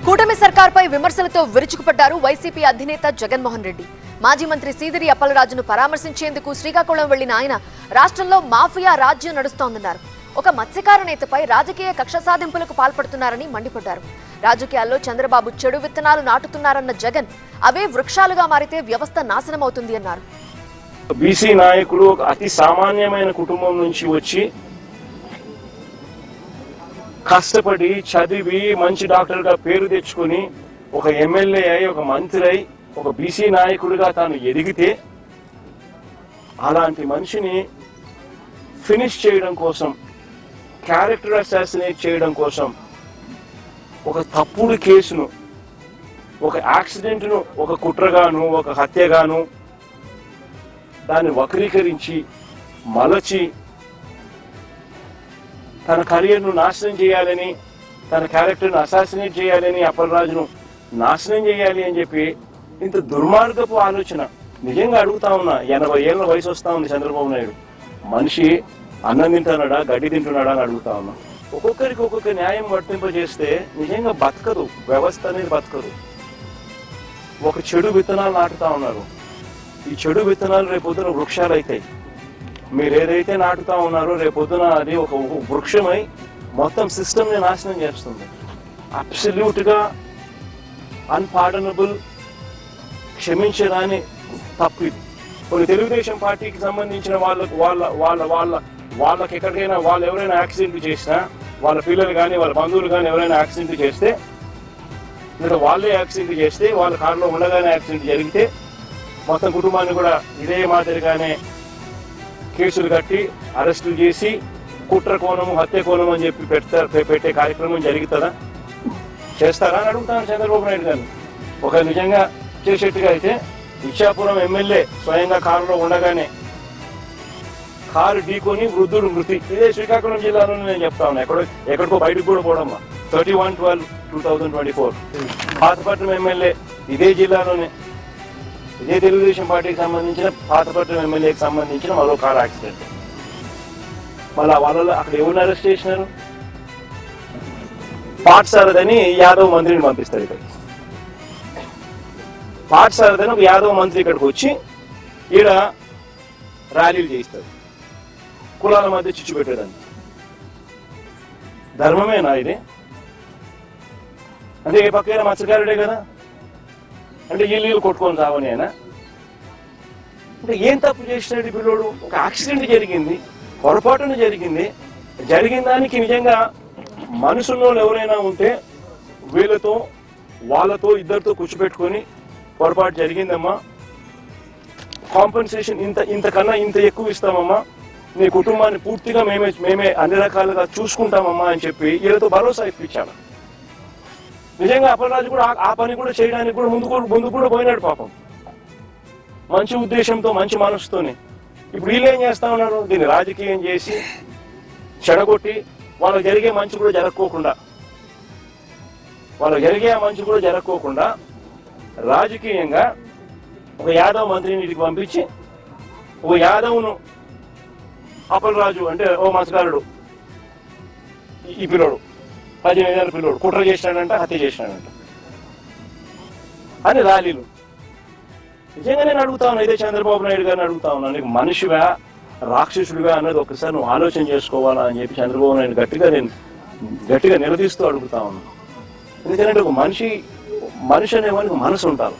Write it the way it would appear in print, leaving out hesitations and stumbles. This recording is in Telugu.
కూటమి సర్కార్పై విమర్శలతో విరుచుకుపడ్డారు వైసీపీ అధినేత జగన్మోహన్ రెడ్డి. మాజీ మంత్రి సీదిరి అప్పలరాజును పరామర్శించేందుకు శ్రీకాకుళం వెళ్లిన ఆయన రాష్ట్రంలో మాఫియా రాజ్యం నడుస్తోందన్నారు. ఒక మత్స్యకార నేతపై రాజకీయ కక్ష సాధింపులకు పాల్పడుతున్నారని మండిపడ్డారు. రాజకీయాల్లో చంద్రబాబు చెడు విత్తనాలు నాటుతున్నారన్న జగన్ అవే వృక్షాలుగా మారితే వ్యవస్థ నాశనమవుతుంది అన్నారు. బీసీ నాయకులు ఒక అతి సామాన్యమైన కుటుంబం నుంచి వచ్చి కష్టపడి చదివి మంచి డాక్టర్గా పేరు తెచ్చుకుని ఒక ఎమ్మెల్యే అయి ఒక మంత్రి అయి ఒక బీసీ నాయకుడిగా తాను ఎదిగితే అలాంటి మనిషిని ఫినిష్ చేయడం కోసం, క్యారెక్టర్ అసాసినేట్ చేయడం కోసం ఒక తప్పుడు కేసును, ఒక యాక్సిడెంట్ను ఒక కుట్రగాను ఒక హత్యగాను దాన్ని వక్రీకరించి మలచి తన కెరియర్ను నాశనం చేయాలని, తన క్యారెక్టర్ను అసాసినేట్ చేయాలని, అప్పలరాజును నాశనం చేయాలి అని చెప్పి ఇంత దుర్మార్గపు ఆలోచన. నిజంగా అడుగుతా ఉన్నా, 80 ఏళ్ళ వయసు వస్తా ఉంది చంద్రబాబు నాయుడు. మనిషి అన్నం తింటున్నాడా, గడ్డి తింటున్నాడా అని అడుగుతా ఉన్నా. ఒక్కొక్కరికి ఒక్కొక్క న్యాయం వర్తింపజేస్తే నిజంగా బతకదు, వ్యవస్థ అనేది బతకదు. ఒక చెడు విత్తనాలు నాటుతా ఉన్నారు. ఈ చెడు విత్తనాలు రేపొద్దున వృక్షాలు అవుతాయి. మీరు ఏదైతే నాటుతా ఉన్నారో రేపొద్దున అది ఒక వృక్షమై మొత్తం సిస్టమ్ని నాశనం చేస్తుంది. అబ్సల్యూట్ గా అన్పార్డనబుల్, క్షమించరాని తప్పు ఇది. కొన్ని తెలుగుదేశం పార్టీకి సంబంధించిన వాళ్ళకి ఎక్కడికైనా వాళ్ళు ఎవరైనా యాక్సిడెంట్ చేసినా, వాళ్ళ పిల్లలు కానీ వాళ్ళ బంధువులు కానీ ఎవరైనా యాక్సిడెంట్ చేస్తే, లేదా వాళ్ళే యాక్సిడెంట్ చేస్తే, వాళ్ళ కారులో ఉండగానే యాక్సిడెంట్ జరిగితే మొత్తం కుటుంబాన్ని కూడా ఇదే మాదిరిగానే కేసులు కట్టి అరెస్టులు చేసి కుట్ర కోణము, హత్య కోణం అని చెప్పి పెట్టే కార్యక్రమం జరుగుతుందా? చేస్తారా అని అడుగుతాను చంద్రబాబు నాయుడు గారిని. ఒక నిజంగా చేసేట్టుగా అయితే ఇచ్చాపురం ఎమ్మెల్యే స్వయంగా కారులో ఉండగానే కారు ఢీకొని వృద్ధుడు మృతి. ఇదే శ్రీకాకుళం జిల్లాలోనే నేను చెప్తా ఉన్నా, ఎక్కడికో బయటకు కూడా పోవడమ్మా. 31/12/2024 పాతపట్నం ఎమ్మెల్యే ఇదే జిల్లాలోనే, ఇదే తెలుగుదేశం పార్టీకి సంబంధించిన పాతపట్నం ఎమ్మెల్యేకి సంబంధించిన మరో కార్ యాక్సిడెంట్. మళ్ళా వాళ్ళలో అక్కడ ఎవరిని అరెస్ట్ చేసినారు? పాఠశారదని యాదవ్ మంత్రిని పంపిస్తారు ఇక్కడికి. పాఠశారదని ఒక యాదవ్ మంత్రి ఇక్కడికి వచ్చి ఈడ ర్యాలీలు చేయిస్తారు, కులాల మధ్య చిచ్చు పెట్టేదాన్ని. ధర్మమేనా ఇది? అంటే ఏ పక్కైనా మత్స్యకారుడే కదా, అంటే ఇల్లు కొట్టుకొని రావని అయినా. అంటే ఏం తప్పు చేసినాడు ఈ పిల్లోడు? ఒక యాక్సిడెంట్ జరిగింది, పొరపాటున జరిగింది. జరిగిన దానికి నిజంగా మనుషుల్లో ఎవరైనా ఉంటే వీళ్ళతో వాళ్ళతో ఇద్దరితో కూర్చోపెట్టుకొని పొరపాటు జరిగిందమ్మా, కాంపెన్సేషన్ ఇంతకన్నా ఇంత ఎక్కువ ఇస్తామమ్మా, నీ కుటుంబాన్ని పూర్తిగా మేమే అన్ని రకాలుగా చూసుకుంటామమ్మా అని చెప్పి వీళ్ళతో భరోసా ఇప్పించాడు. నిజంగా అప్పలరాజు కూడా ఆ పని కూడా చేయడానికి కూడా ముందు కూడా పోయినాడు పాపం, మంచి ఉద్దేశంతో, మంచి మనసుతోనే. ఇప్పుడు వీళ్ళు ఏం చేస్తా ఉన్నారు? దీన్ని రాజకీయం చేసి చెడగొట్టి వాళ్ళకి జరిగే మంచి కూడా జరగకోకుండా రాజకీయంగా ఒక యాదవ్ మంత్రిని ఇంటికి పంపించి ఒక యాదవ్ను అప్పలరాజు అంటే ఓ మత్స్యకారుడు, ఈ పిల్లోడు 18 ఏళ్ళ పిల్లోడు కుట్ర చేసినాడంట, హత్య చేసినాడంట అని ర్యాలీలు. నిజంగా నేను అడుగుతా ఉన్నా, ఇదే చంద్రబాబు నాయుడు గారిని అడుగుతా ఉన్నా, నీకు మనిషివా రాక్షసుడివా అన్నది ఒకసారి నువ్వు ఆలోచన చేసుకోవాలా అని చెప్పి చంద్రబాబు నాయుడు గట్టిగా నిలదీస్తూ అడుగుతా ఉన్నా. ఎందుకంటే ఒక మనిషి అనేవానికి మనసు ఉంటారు.